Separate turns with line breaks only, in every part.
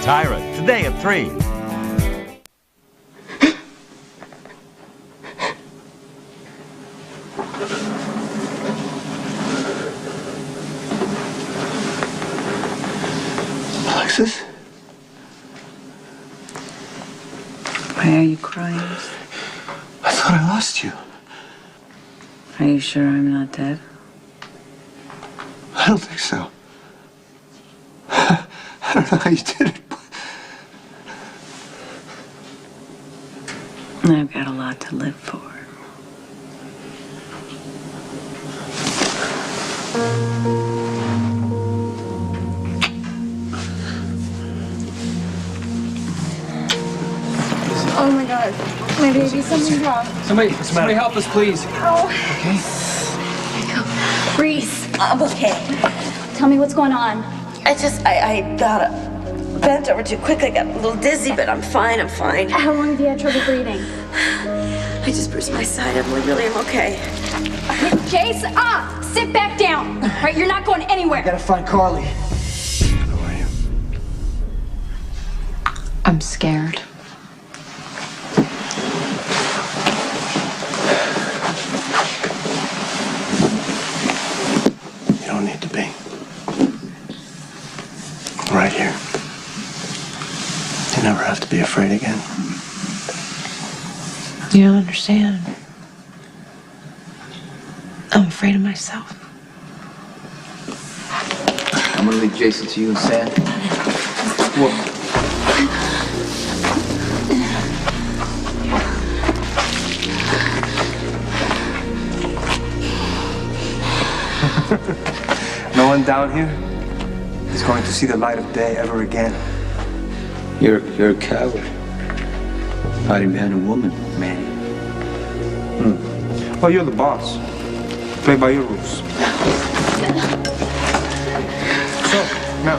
Tyra, today at 3.
Alexis?
Why are you crying?
I thought I lost you.
Are you sure I'm not dead?
I don't think so. I don't know how you did it, but...
I've got a lot to live for.
Oh my God, my baby, something's wrong.
Somebody help us, please.
Oh.
Okay.
Reese, I'm okay. Tell me what's going on.
I got bent over too quick. I got a little dizzy, but I'm fine.
How long have you had trouble breathing?
I just bruised my side. I really am okay.
Jace, sit back down. Right, you're not going anywhere.
I gotta find Carly.
How are you?
I'm scared.
You don't need to be. Right here. You never have to be afraid again.
You don't understand. I'm afraid of myself.
I'm gonna leave Jason to you and Sam. What?
No one down here is going to see the light of day ever again.
You're a coward. Hiding behind a woman, Manny.
Well, you're the boss. Play by your rules. So, now,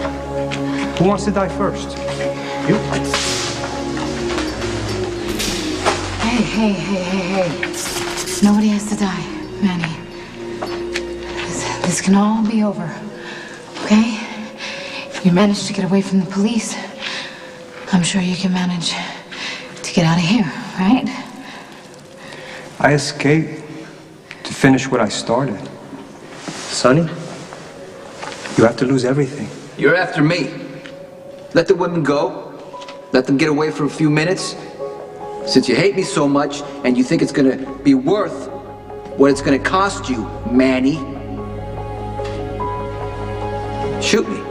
who wants to die first? You?
Hey. Nobody has to die, Manny. This can all be over, okay? You managed to get away from the police. I'm sure you can manage to get out of here, right?
I escaped to finish what I started. Sonny, you have to lose everything.
You're after me. Let the women go. Let them get away for a few minutes. Since you hate me so much and you think it's gonna be worth what it's gonna cost you, Manny, shoot me.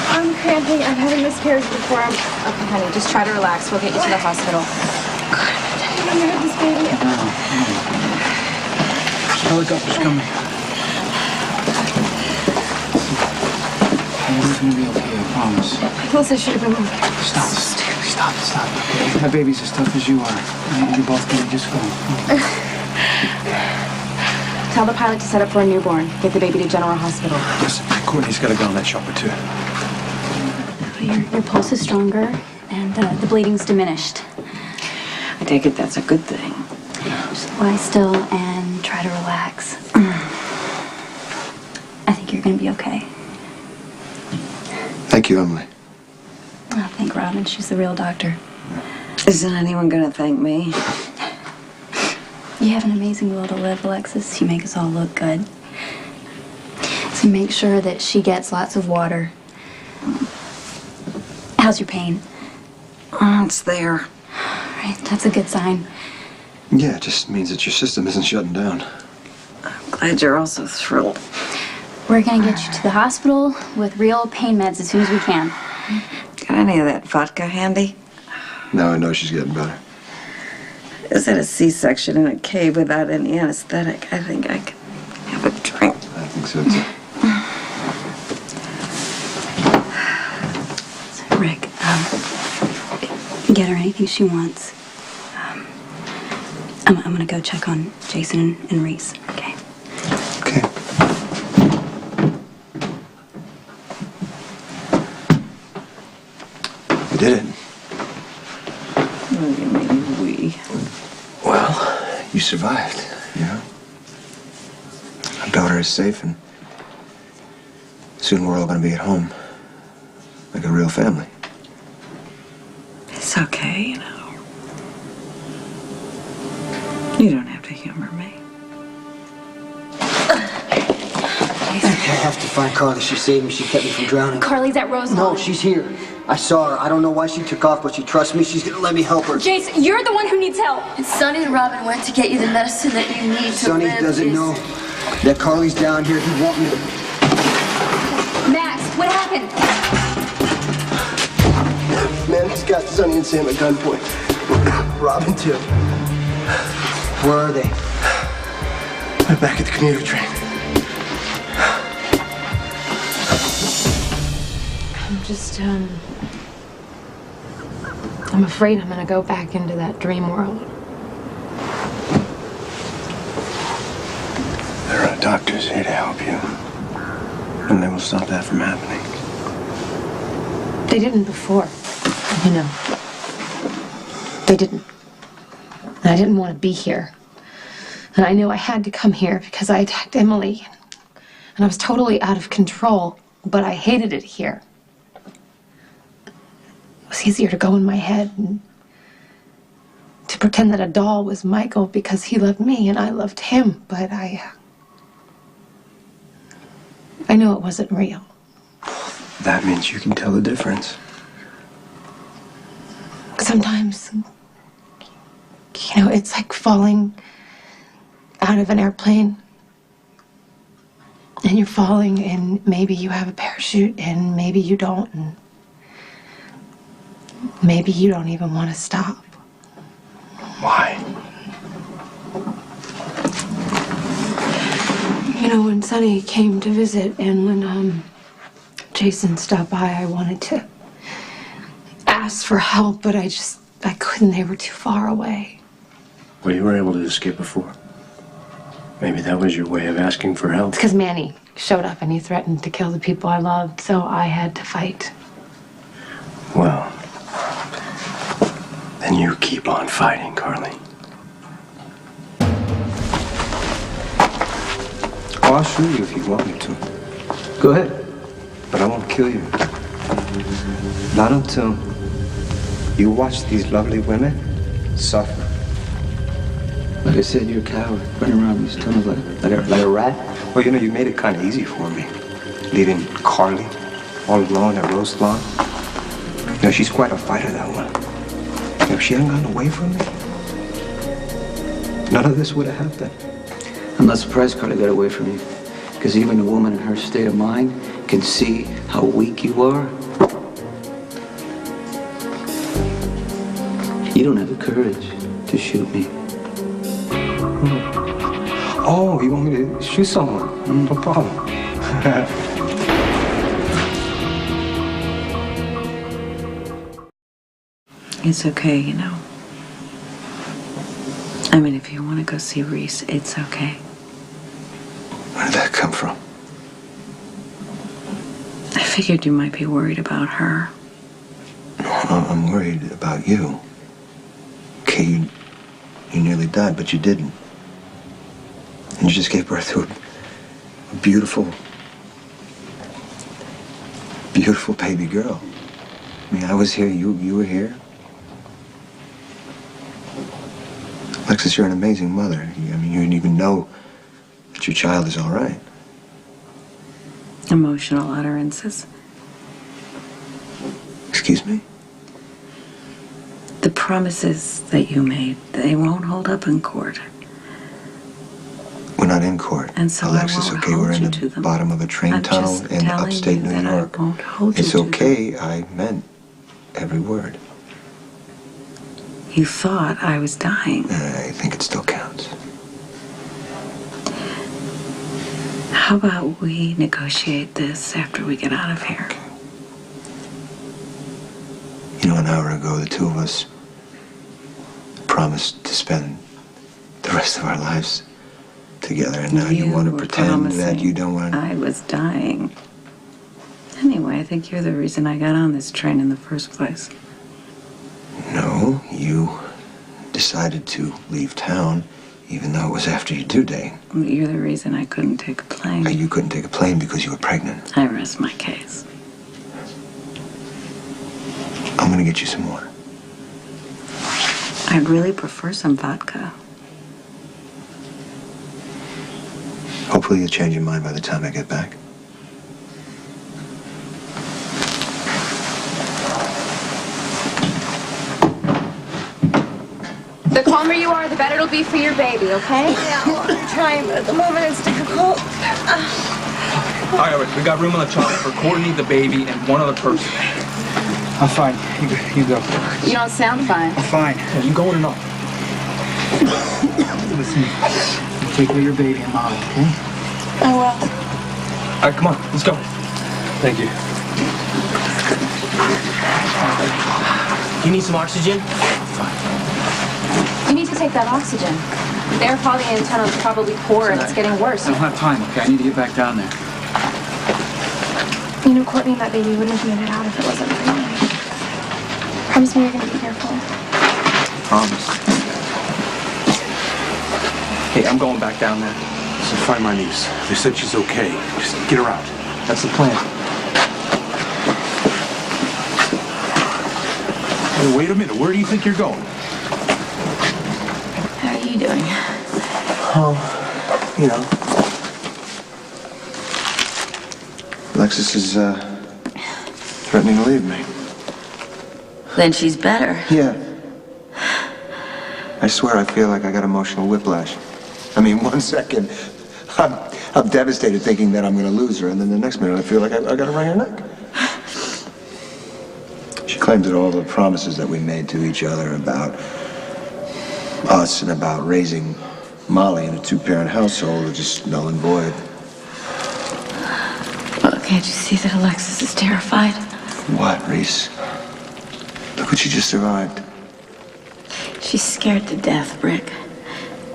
I'm cramping. I've had a miscarriage before.
Okay, honey, just try to relax. We'll get you to the hospital.
I'm gonna have this baby.
Helicopter's coming. Everything's gonna be okay, I promise.
Melissa should have been moved.
Stop. Okay? My baby's as tough as you are. And you're both gonna be just fine.
Tell the pilot to set up for a newborn. Get the baby to General Hospital.
Listen, Courtney's got to go on that shopper too.
Your pulse is stronger, and the bleeding's diminished.
I take it that's a good thing.
Just lie still and try to relax. I think you're gonna be okay.
Thank you, Emily.
Oh, thank Robin. She's the real doctor.
Isn't anyone gonna thank me?
You have an amazing will to live, Alexis. You make us all look good. So make sure that she gets lots of water. How's your pain?
It's there.
All right, that's a good sign.
Yeah, it just means that your system isn't shutting down.
I'm glad you're also thrilled.
We're gonna get you to the hospital with real pain meds as soon as we can.
Got any of that vodka handy?
Now I know she's getting better.
Is it a C-section in a cave without any anesthetic? I think I can have a drink.
I think so too.
Rick, get her anything she wants. I'm gonna go check on Jason and Reese, okay?
Okay. We did it.
What do you mean, we?
Well, you survived, you know? Our daughter is safe, and soon we're all gonna be at home. Like a real family.
It's okay, you know. You don't have to humor me.
I have to find Carly. She saved me. She kept me from drowning.
Carly's at Rosemont.
No, she's here. I saw her. I don't know why she took off, but she trusts me. She's gonna let me help her.
Jason, you're the one who needs help.
And Sonny and Robin went to get you the medicine that you need to
Sonny
live.
doesn't know that Carly's down here. He wants me to...
Max, what happened?
Man, he's got Sonny and Sam at gunpoint. Robin, too. Where are they?
They're back at the commuter train.
I'm afraid I'm gonna go back into that dream world.
There are doctors here to help you. And they will stop that from happening.
They didn't before, you know. They didn't. And I didn't want to be here. And I knew I had to come here because I attacked Emily. And I was totally out of control, but I hated it here. It was easier to go in my head and to pretend that a doll was Michael because he loved me and I loved him, but I knew it wasn't real.
That means you can tell the difference.
Sometimes, you know, it's like falling out of an airplane. And you're falling, and maybe you have a parachute, and maybe you don't, and maybe you don't even want to stop.
Why?
You know, when Sonny came to visit, and when Jason stopped by, I wanted to ask for help, but I couldn't. They were too far away.
Well, you were able to escape before. Maybe that was your way of asking for help.
It's because Manny showed up and he threatened to kill the people I loved, so I had to fight.
Well, then you keep on fighting, Carly. Oh, I'll shoot you if you want me to.
Go ahead.
But I won't kill you. Not until you watch these lovely women suffer.
Like I said, you're a coward. Running around these tunnels like a rat.
Well, you know, you made it kind of easy for me. Leaving Carly all alone at Rose Lawn. You know, she's quite a fighter, that one. You know, if she hadn't gotten away from me, none of this would have happened.
I'm not surprised Carly got away from you. Because even a woman in her state of mind can see how weak you are. You don't have the courage to shoot me.
Oh, you want me to shoot someone? No problem.
It's okay, you know. I mean, if you want to go see Reese, it's okay.
Where did that come from?
I figured you might be worried about her.
No, I'm worried about you. Okay, you nearly died, but you didn't. And you just gave birth to a beautiful, beautiful baby girl. I mean, I was here, you were here. Alexis, you're an amazing mother. I mean, you didn't even know that your child is all right.
Emotional utterances.
Excuse me?
The promises that you made, they won't hold up in court.
We're not in court.
And so
Alexis,
I won't
okay,
hold
we're in
you
the
to them.
bottom of a train
I'm
tunnel
just
in
telling
upstate
you
New
that
York.
I won't hold
It's
you to
okay.
them.
I meant every word.
You thought I was dying.
I think it still counts.
How about we negotiate this after we get out of here?
You know, an hour ago, the two of us promised to spend the rest of our lives together, and now you want to
were
pretend that you don't want to.
I was dying. Anyway, I think you're the reason I got on this train in the first place.
No, you decided to leave town, even though it was after your due date.
You're the reason I couldn't take a plane.
You couldn't take a plane because you were pregnant.
I rest my case.
I'm gonna get you some water.
I'd really prefer some vodka.
Hopefully you'll change your mind by the time I get back.
The calmer you are, the better it'll be for your baby, okay?
Yeah, I'm trying, but at the moment it's difficult.
All right, we got room on the chopper for Courtney, the baby, and one other person.
I'm fine. You go.
You don't sound fine.
I'm fine.
Yeah, you going or not?
Listen, you take care of your baby and Molly, okay?
I will.
All right, come on, let's go.
Thank you.
You need some oxygen?
You need to take that oxygen. The air quality in the tunnel is probably poor and it's getting worse.
I don't have time, okay? I need to get back down there.
You know, Courtney and that baby wouldn't have made it out if it wasn't for you. Promise me you're gonna be careful.
Promise. Hey, I'm going back down there.
So find my niece. They said she's okay. Just get her out.
That's the plan.
Hey, wait a minute. Where do you think you're going?
How are you doing?
Oh, you know. Alexis is, threatening to leave me.
Then she's better.
Yeah. I swear I feel like I got emotional whiplash. I mean, 1 second, I'm devastated thinking that I'm going to lose her, and then the next minute I feel like I got to wring her neck. She claims that all the promises that we made to each other about us and about raising Molly in a two-parent household are just null and void.
Well, can't you see that Alexis is terrified?
What, Reese? Look what she just survived.
She's scared to death, Rick.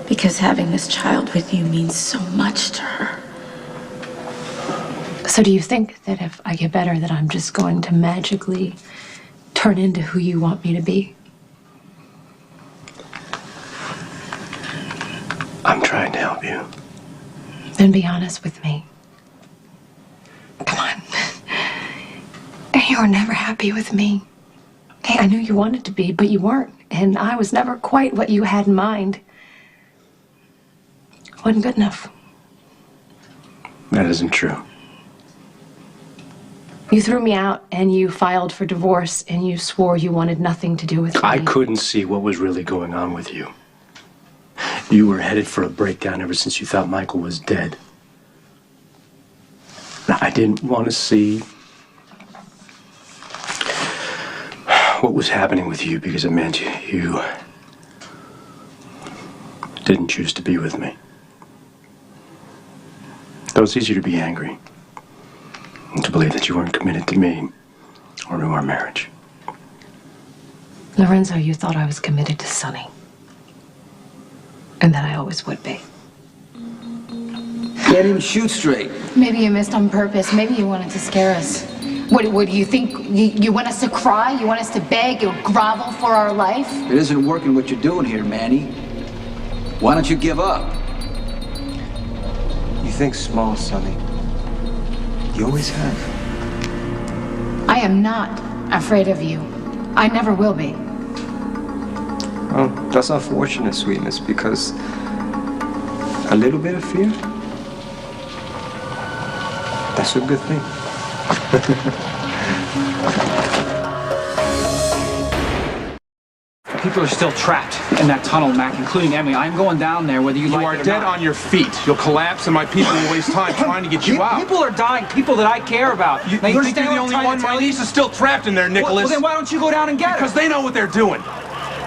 Because having this child with you means so much to her.
So do you think that if I get better that I'm just going to magically turn into who you want me to be?
I'm trying to help you.
Then be honest with me. Come on. You were never happy with me. Okay, I knew you wanted to be, but you weren't. And I was never quite what you had in mind. Wasn't good enough.
That isn't true.
You threw me out and you filed for divorce and you swore you wanted nothing to do with me.
I couldn't see what was really going on with you. You were headed for a breakdown ever since you thought Michael was dead. Now, I didn't want to see what was happening with you because it meant you didn't choose to be with me. It was easier to be angry and to believe that you weren't committed to me or to our marriage.
Lorenzo, you thought I was committed to Sonny. And that I always would be.
Can't even shoot straight.
Maybe you missed on purpose. Maybe you wanted to scare us. What do you think? You want us to cry? You want us to beg or grovel for our life?
It isn't working what you're doing here, Manny. Why don't you give up?
You think small, Sonny. You always have.
I am not afraid of you. I never will be.
Well, that's unfortunate, sweetness, because a little bit of fear, that's a good thing.
people are still trapped in that tunnel, Mac, including Emily. I'm going down there whether you like it or not.
You are dead on your feet. You'll collapse and my people will waste time trying to get you out.
People are dying, people that I care about.
You think you're the only one? My niece is still trapped in there, Nicholas.
Well, then why don't you go down and get her?
Because they know what they're doing.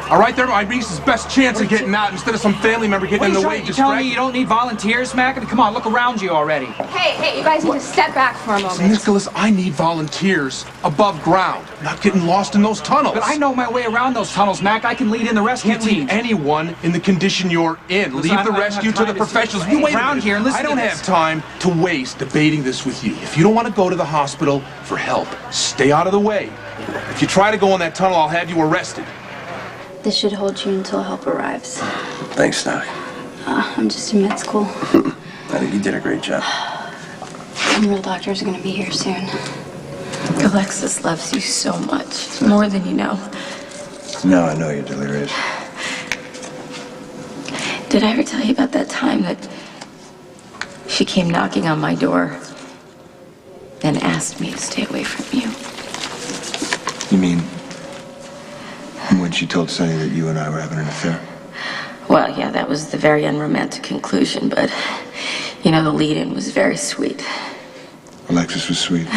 All right, they're my niece's best chance of getting out instead of some family member getting in the way.
You telling me you don't need volunteers, Mac? I mean, come on, look around you already.
Hey, you guys need to step back for a moment.
Nicholas, I need volunteers above ground, not getting lost in those tunnels.
But I know my way around those tunnels, Mac. I can lead in the rescue
Can't
team.
lead anyone in the condition you're in. Leave the rescue to the professionals. You wait
around here and listen
I don't have time to waste debating this with you. If you don't want to go to the hospital for help, stay out of the way. If you try to go in that tunnel, I'll have you arrested.
This should hold you until help arrives.
Thanks, Doc.
I'm just in med school.
I think you did a great job.
Some real doctors are gonna be here soon.
Alexis loves you so much, more than you know.
No, I know you're delirious.
Did I ever tell you about that time that she came knocking on my door and asked me to stay away from you?
You mean when she told Sonny that you and I were having an affair?
Well, yeah, that was the very unromantic conclusion, but, you know, the lead-in was very sweet.
Alexis was sweet.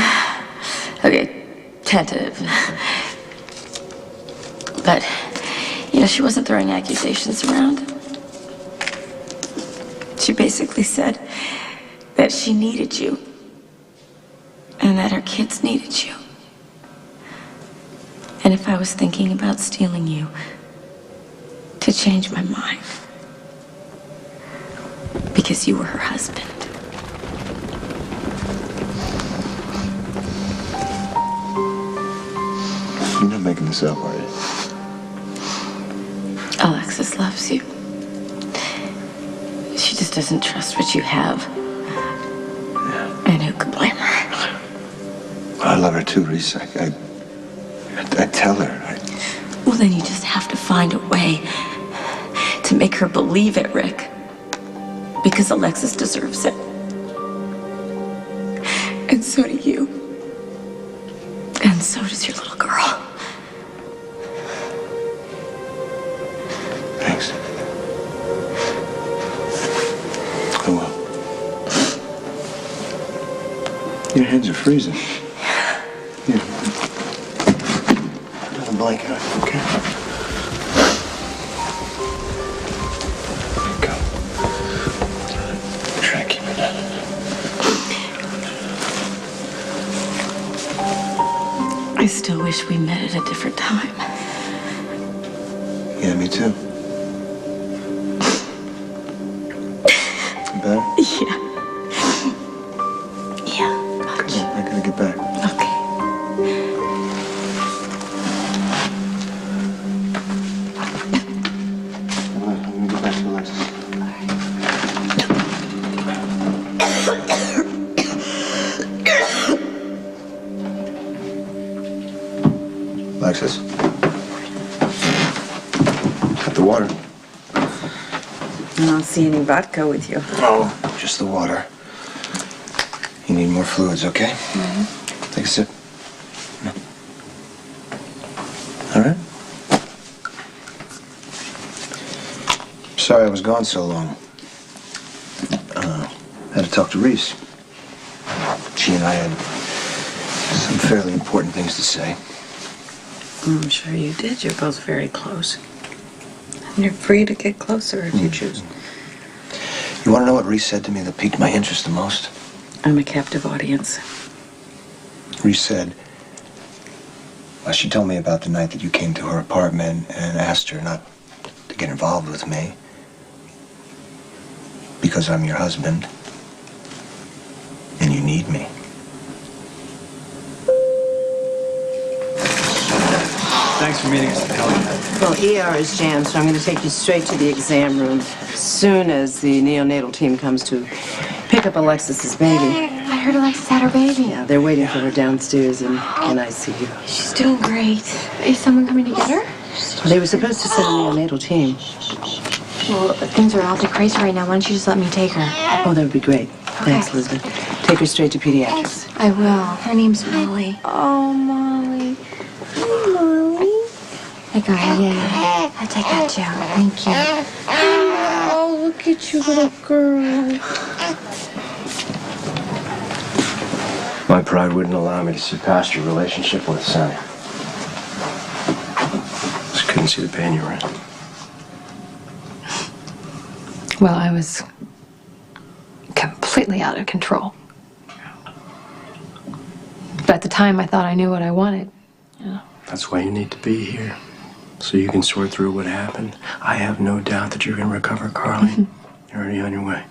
Okay, tentative. But, you know, she wasn't throwing accusations around. She basically said that she needed you and that her kids needed you. And if I was thinking about stealing you, to change my mind. Because you were her husband.
You're not making this up, are you?
Alexis loves you. She just doesn't trust what you have. Yeah. And who could blame her?
I love her too, Reese. I tell her.
Well, then you just have to find a way to make her believe it, Rick. Because Alexis deserves it. And so do you. And so does your little girl.
Thanks. I will. Your hands are freezing. Here. Put a blanket on you, okay? There you go. Try to keep it down.
I still wish we met at a different time.
Yeah, me too. You better?
Yeah. Yeah, much.
Come on, I gotta get back.
Okay.
I'm gonna go back to Alexis. Alexis? Got the water.
I don't see any vodka with you.
Oh, just the water. You need more fluids, okay? Mm-hmm. Take a sip. No. All right. Sorry I was gone so long. Had to talk to Reese. She and I had some fairly important things to say.
I'm sure you did. You're both very close. And you're free to get closer if you choose.
You want to know what Reese said to me that piqued my interest the most?
I'm a captive audience.
Reese said, well, she told me about the night that you came to her apartment and asked her not to get involved with me because I'm your husband and you need me.
Thanks for meeting us at Helen.
Well, ER is jammed, so I'm going to take you straight to the exam room as soon as the neonatal team comes to pick up Alexis's baby.
I heard Alexis had her baby.
Yeah, they're waiting for her downstairs in ICU.
She's doing great. Is someone coming to get her?
They were supposed to send a neonatal team.
Well, things are awfully crazy right now. Why don't you just let me take her?
Oh, that would be great. Thanks, Elizabeth. Take her straight to pediatrics.
I will. Her name's Molly. Oh, Molly. Hi, Molly. I got her, yeah. I take that, Joe. Thank you.
Oh, look at you, little girl.
My pride wouldn't allow me to see past your relationship with Sonny. Just couldn't see the pain you were in.
Well, I was completely out of control. But at the time, I thought I knew what I wanted.
That's why you need to be here, so you can sort through what happened. I have no doubt that you're going to recover, Carly. You're already on your way.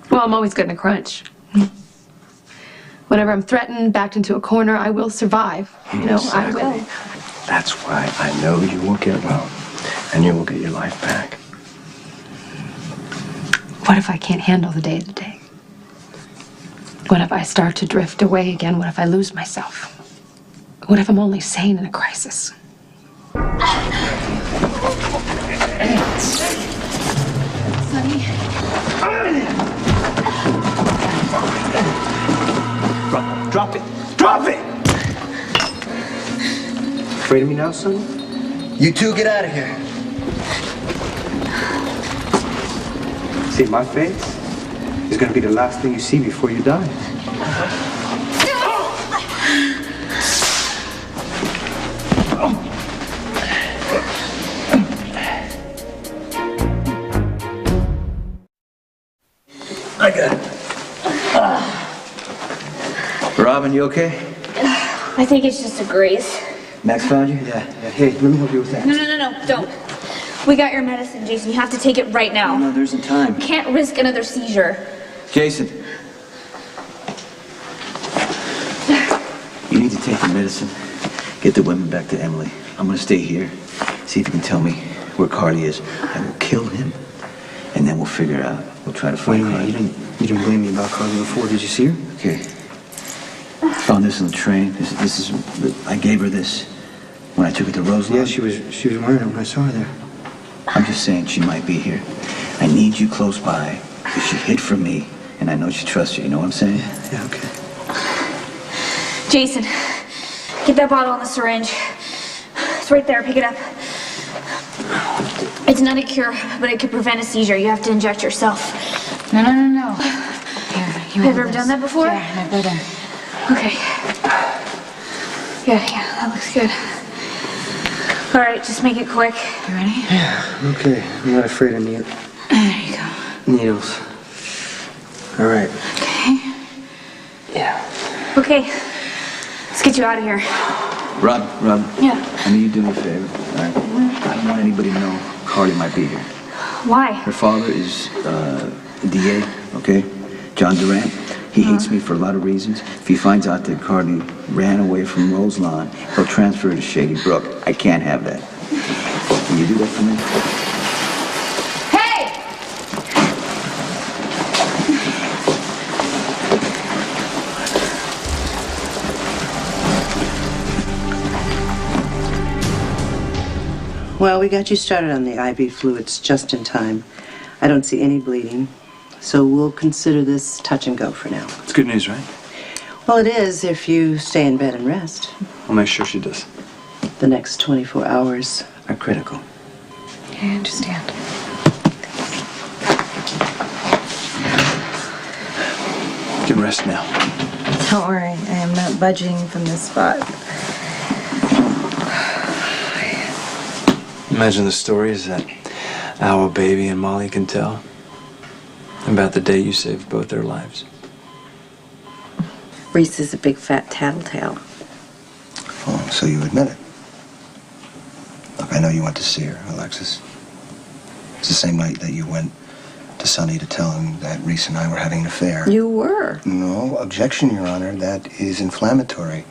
Well, I'm always good in a crunch. Whenever I'm threatened, backed into a corner, I will survive.
Exactly.
I will.
That's why I know you will get well, and you will get your life back.
What if I can't handle the day-to-day? What if I start to drift away again? What if I lose myself? What if I'm only sane in a crisis?
Sonny.
Drop it! Drop it! Afraid of me now, son?
You two get out of here.
See, my face is gonna be the last thing you see before you die.
I got it. Robin, you okay?
I think it's just a graze.
Max found you?
Yeah. Hey, let me help you with that.
No, don't. We got your medicine, Jason. You have to take it right now.
No, there isn't time.
Can't risk another seizure.
Jason. You need to take the medicine. Get the women back to Emily. I'm gonna stay here. See if you can tell me where Carly is. I will kill him, and then we'll figure it out. We'll try to find Carly.
You didn't blame me about Carly before. Did you see her?
Okay. Found this on the train. This is. I gave her this when I took her to Roseland.
Yeah, she was wearing it when I saw her there.
I'm just saying she might be here. I need you close by because she hid from me, and I know she trusts you. You know what I'm saying?
Yeah, okay.
Jason, get that bottle and the syringe. It's right there. Pick it up. It's not a cure, but it could prevent a seizure. You have to inject yourself.
No. Here, you
have you ever done that before?
Yeah, never done.
Okay. Yeah, that looks good. All right, just make it quick.
You ready?
Yeah, okay. I'm not afraid of
There you go.
needles. All right.
Okay.
Yeah.
Okay. Let's get you out of here.
Rob.
Yeah.
I need you to do me a favor. All right? I don't want anybody to know Carly might be here.
Why?
Her father is DA, okay? John Durant. He hates me for a lot of reasons. If he finds out that Carly ran away from Roselawn, he'll transfer her to Shady Brook. I can't have that. Can you do that for me?
Hey!
Well, we got you started on the IV fluids just in time. I don't see any bleeding, so we'll consider this touch and go for now.
It's good news, right?
Well, it is if you stay in bed and rest.
I'll make sure she does.
The next 24 hours are critical.
I understand.
You can rest now.
Don't worry, I am not budging from this spot.
Imagine the stories that our baby and Molly can tell about the day you saved both their lives.
Reese is a big fat tattletale.
Oh, so you admit it. Look, I know you went to see her, Alexis. It's the same night that you went to Sonny to tell him that Reese and I were having an affair.
You were.
No, objection, Your Honor. That is inflammatory.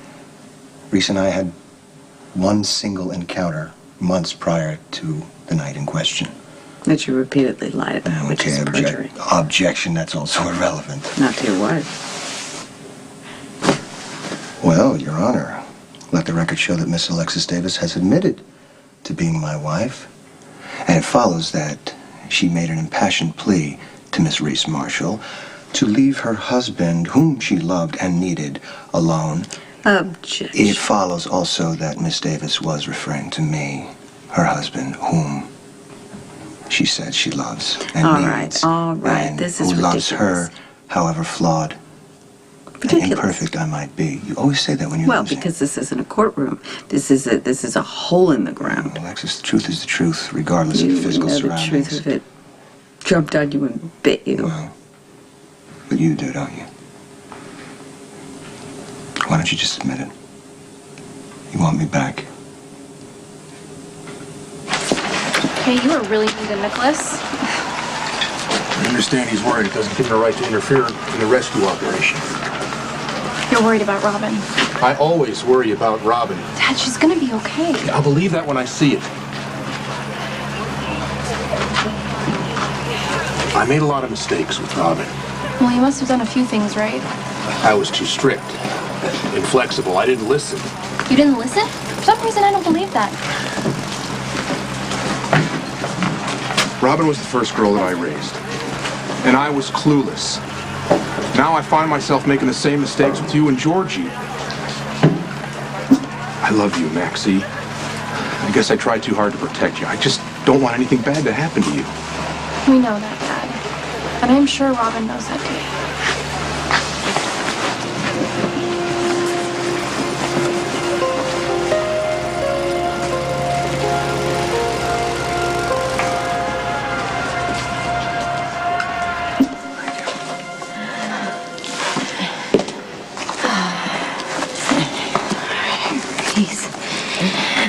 Reese and I had one single encounter months prior to the night in question.
That you repeatedly lied about, which is perjury.
Objection, that's also irrelevant.
Not to your wife.
Well, Your Honor, let the record show that Miss Alexis Davis has admitted to being my wife, and it follows that she made an impassioned plea to Miss Reese Marshall to leave her husband, whom she loved and needed, alone.
Objection.
It follows also that Miss Davis was referring to me her husband, whom she said she loves and
All
needs.
right.
And
This is
who loves
ridiculous.
her, however flawed and imperfect I might be. You always say that when you're
Well,
losing.
because this isn't a courtroom. This is a hole in the ground.
Alexis, the truth is the truth, regardless
You
of physical
know the
surroundings.
truth of it. Jumped on you and bit you.
Well, but you do, don't you? Why don't you just admit it? You want me back?
Hey, you are really into Nicholas.
I understand he's worried it doesn't give him the right to interfere in the rescue operation.
You're worried about Robin.
I always worry about Robin.
Dad, she's gonna be okay.
I'll believe that when I see it. I made a lot of mistakes with Robin.
Well, you must have done a few things right.
I was too strict, inflexible. I didn't listen.
You didn't listen? For some reason, I don't believe that.
Robin was the first girl that I raised, and I was clueless. Now I find myself making the same mistakes with you and Georgie. I love you, Maxie. I guess I tried too hard to protect you. I just don't want anything bad to happen to you.
We know that, Dad. And I'm sure Robin knows that, too.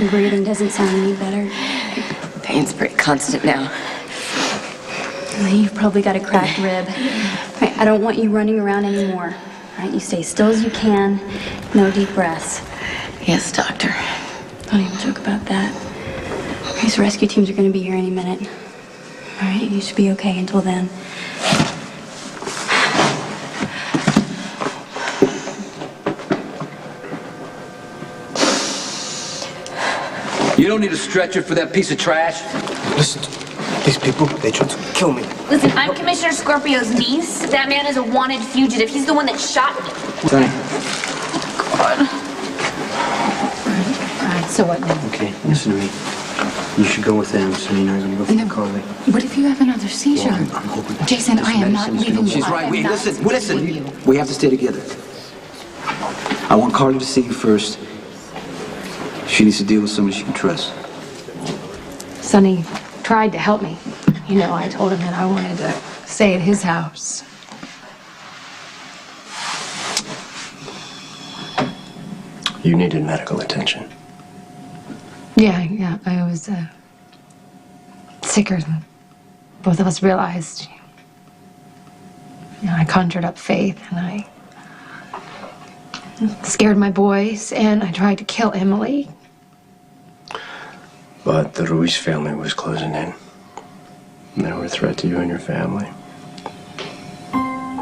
Your breathing doesn't sound any better.
Pain's pretty constant now.
You've probably got a cracked rib. Right, I don't want you running around anymore. All right, you stay still as you can. No deep breaths.
Yes, doctor.
Don't even joke about that. These rescue teams are going to be here any minute. All right, you should be okay until then.
You don't need a stretcher for that piece of trash.
Listen, these people, they tried to kill me.
Listen, I'm Commissioner Scorpio's niece. That man is a wanted fugitive. He's the one that shot me.
Sonny.
All right, so what now?
Okay, listen to me. You should go with them, so you're not going to go for Carly.
What if you have another seizure?
I'm hoping.
Jason, I am not leaving you.
She's
I
right.
am
Wait,
not
listen.
leaving you.
We have to stay together. I want Carly to see you first. She needs to deal with somebody she can trust.
Sonny tried to help me. You know, I told him that I wanted to stay at his house.
You needed medical attention.
Yeah, I was sicker than both of us realized. You know, I conjured up faith and I scared my boys and I tried to kill Emily.
But the Ruiz family was closing in. And they were a threat to you and your family.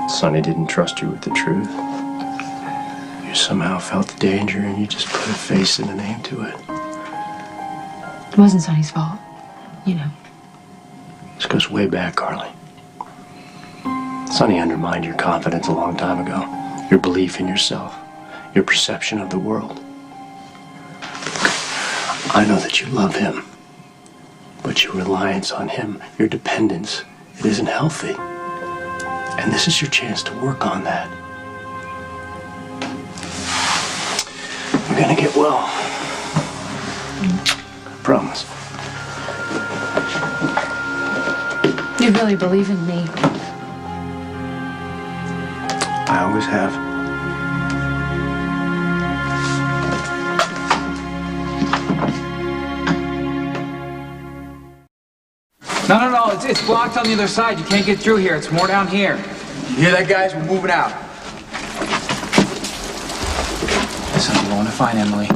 Sonny didn't trust you with the truth. You somehow felt the danger and you just put a face and a name to it.
It wasn't Sonny's fault, you know.
This goes way back, Carly. Sonny undermined your confidence a long time ago. Your belief in yourself. Your perception of the world. I know that you love him. But your reliance on him, your dependence, it isn't healthy. And this is your chance to work on that. You're gonna get well. I promise.
You really believe in me.
I always have.
No, it's blocked on the other side. You can't get through here. It's more down here.
You hear that, guys? We're moving out.
Listen, I'm going to find Emily.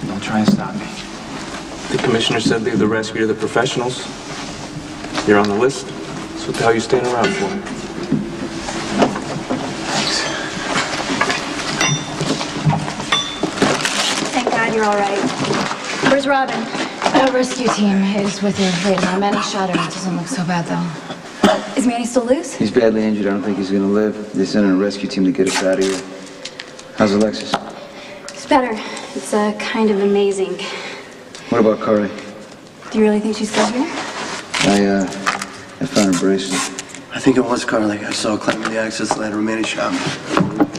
Don't try and stop me.
The commissioner said leave the rescue to the professionals. You're on the list. So what the hell are you staying around for?
Thank God you're all right. Where's Robin?
Our rescue team is with her right now. Manny shot her. It doesn't look so bad, though.
Is Manny still loose?
He's badly injured. I don't think he's gonna live. They sent in a rescue team to get us out of here. How's Alexis?
It's better. It's kind of amazing.
What about Carly?
Do you really think she's still here?
I found her bracelet.
I think it was Carly. I saw her climbing the access ladder in Manny's shop.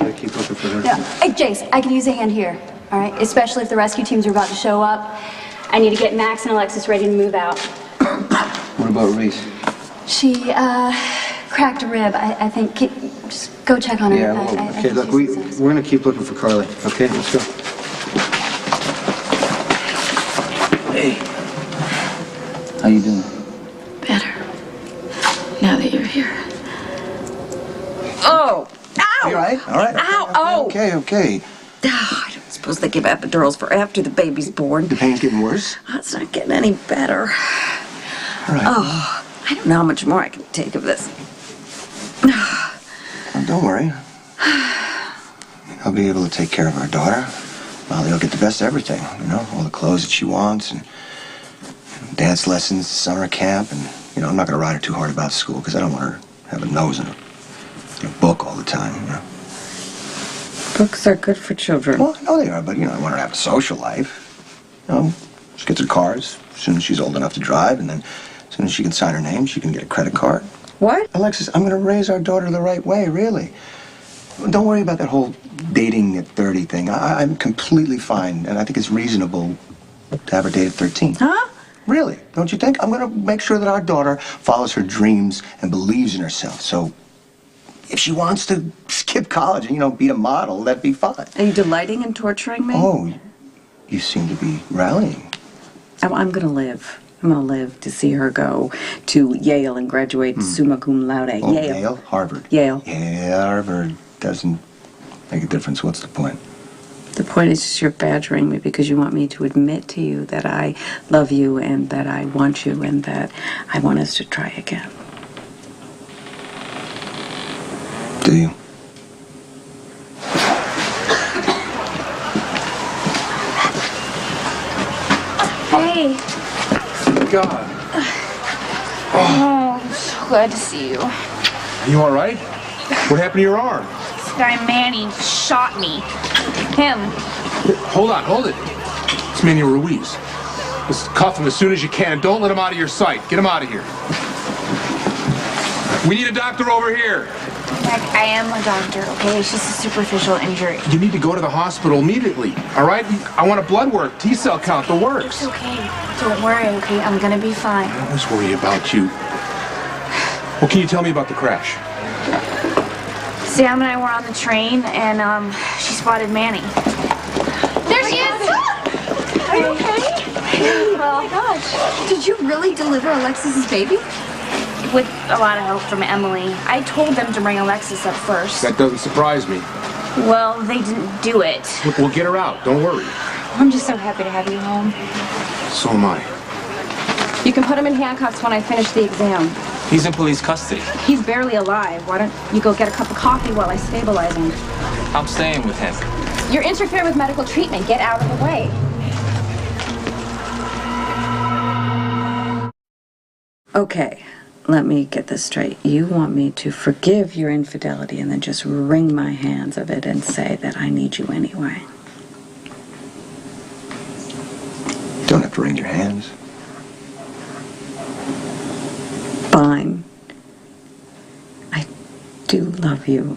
I keep looking for her.
Yeah. Hey, Jace, I can use a hand here, all right? Especially if the rescue teams are about to show up. I need to get Max and Alexis ready to move out.
What about Reese?
She, cracked a rib. I think. Just go check on her.
Yeah, well,
I
okay,
think
look,
she's-
we're gonna keep looking for Carly. Okay, let's go.
Hey. How you doing?
Better. Now that you're here.
Oh! Ow!
You all right? All right.
Ow! Oh!
Okay.
Oh, I don't suppose they give epidurals for after the baby's born.
The pain's getting worse?
Oh, it's not getting any better.
All right.
Oh, I don't know how much more I can take of this.
Well, don't worry. I'll be able to take care of our daughter. Molly will get the best of everything, you know, all the clothes that she wants, and dance lessons, summer camp, and, you know, I'm not going to ride her too hard about school because I don't want her to have a nose in a book all the time, you know.
Books are good for children.
Well, I know they are, but, you know, I want her to have a social life. You know, she gets her cars as soon as she's old enough to drive, and then as soon as she can sign her name, she can get a credit card.
What?
Alexis, I'm going to raise our daughter the right way, really. Don't worry about that whole dating at 30 thing. I'm completely fine, and I think it's reasonable to have her date at 13.
Huh?
Really, don't you think? I'm going to make sure that our daughter follows her dreams and believes in herself. So if she wants to skip college and, you know, be a model, that'd be fine.
Are you delighting in torturing me?
Oh, you seem to be rallying.
I'm going to live. I'm going to live to see her go to Yale and graduate summa cum laude.
Oh, Yale? Harvard.
Yale.
Yeah, Harvard doesn't make a difference. What's the point?
The point is just you're badgering me because you want me to admit to you that I love you and that I want you and that I want us to try again.
Do you?
Hey.
God.
Oh, I'm so glad to see you.
Are you all right? What happened to your arm?
This guy Manny shot me. Him.
Hold on, hold it. It's Manny Ruiz. Just cuff him as soon as you can. Don't let him out of your sight. Get him out of here. We need a doctor over here.
Mac, I am a doctor, okay? It's just a superficial injury.
You need to go to the hospital immediately, all right? I want a blood work, T-cell count, the works.
It's okay. Don't worry, okay? I'm gonna be fine.
I always worry about you. Well, can you tell me about the crash?
Sam and I were on the train, and she spotted Manny. There she is!
Are you okay? Oh my gosh. Did you really deliver Alexis's baby?
With a lot of help from Emily. I told them to bring Alexis up first.
That doesn't surprise me.
Well, they didn't do it.
Look, we'll get her out. Don't worry.
I'm just so happy to have you home.
So am I.
You can put him in handcuffs when I finish the exam.
He's in police custody.
He's barely alive. Why don't you go get a cup of coffee while I stabilize him?
I'm staying with him.
You're interfering with medical treatment. Get out of the way.
Okay, let me get this straight. You want me to forgive your infidelity and then just wring my hands of it and say that I need you anyway?
Don't have to wring your hands.
Fine. I do love you.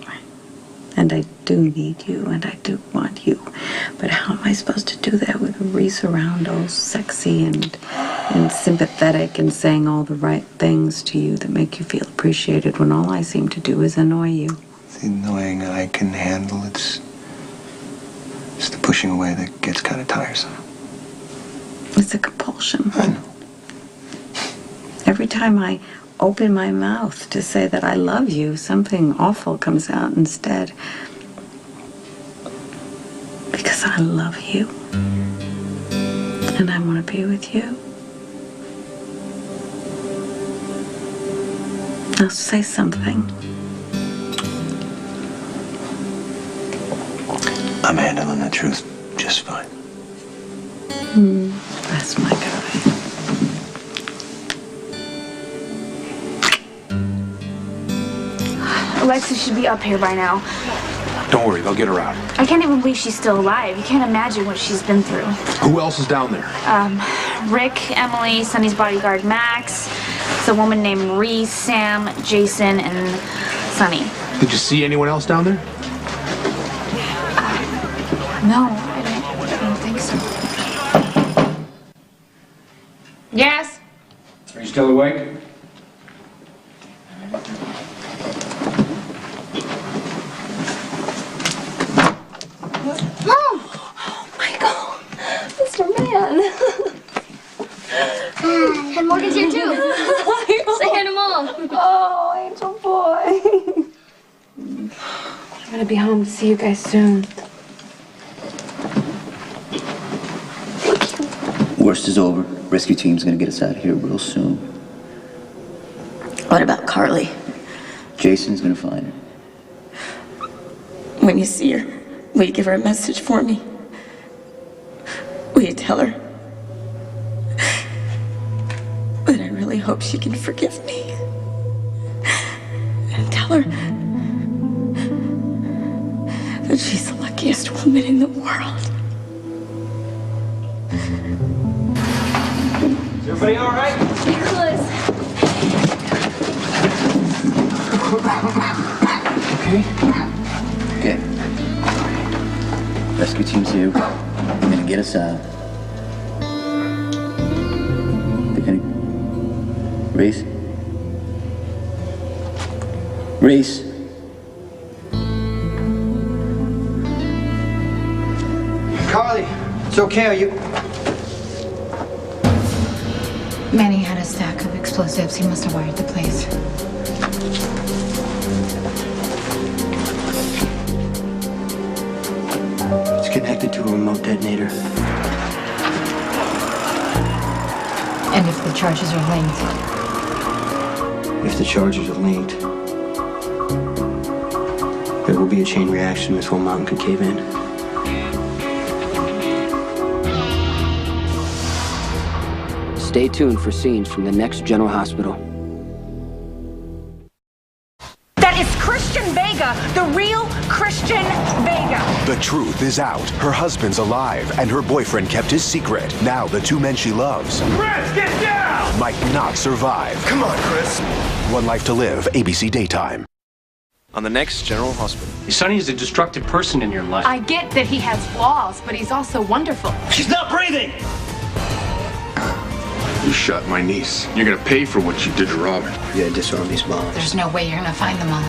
And I do need you, and I do want you. But how am I supposed to do that with Reese around, all sexy and sympathetic and saying all the right things to you that make you feel appreciated when all I seem to do is annoy you?
It's the annoying I can handle. It's the pushing away that gets kind of tiresome.
It's a compulsion.
I know.
Every time I open my mouth to say that I love you, something awful comes out instead. Because I love you. And I want to be with you. Now say something.
I'm handling the truth just fine.
That's my guy.
Alexis should be up here by now.
Don't worry, they'll get her out.
I can't even believe she's still alive. You can't imagine what she's been through.
Who else is down there?
Rick, Emily, Sonny's bodyguard Max. It's a woman named Reese, Sam, Jason, and Sonny.
Did you see anyone else down there?
No, I don't think so.
Yes?
Are you still awake?
Mom! Michael! Mr. Man!
And Morgan's here too. Say hi to Mom.
Oh, angel boy. I'm gonna be home to see you guys soon.
Worst is over. Rescue team's gonna get us out of here real soon.
What about Carly?
Jason's gonna find her.
When you see her, will you give her a message for me? Will you tell her that I really hope she can forgive me? And tell her that she's the luckiest woman in the world.
Is everybody all right?
Nicholas!
Okay. Rescue team's here. They're gonna get us out. They're gonna... Reese? Reese?
Carly, it's okay, are you...
Manny had a stack of explosives. He must have wired the place.
It's connected to a remote detonator.
And if the charges are linked,
If the charges are linked, there will be a chain reaction. This whole mountain could cave in.
Stay tuned for scenes from the next General Hospital.
That is Christian Vega, the real Christian Vega.
The truth is out. Her husband's alive, and her boyfriend kept his secret. Now the two men she loves
Chris, get down!
might not survive. Come on, Chris. One Life to Live, ABC Daytime.
On the next General Hospital. Sonny is a destructive person in your life.
I get that he has flaws, but he's also wonderful.
She's not breathing!
You shot my niece. You're gonna pay for what you did to Robin.
You gotta disarm these bombs.
There's no way you're gonna find them all.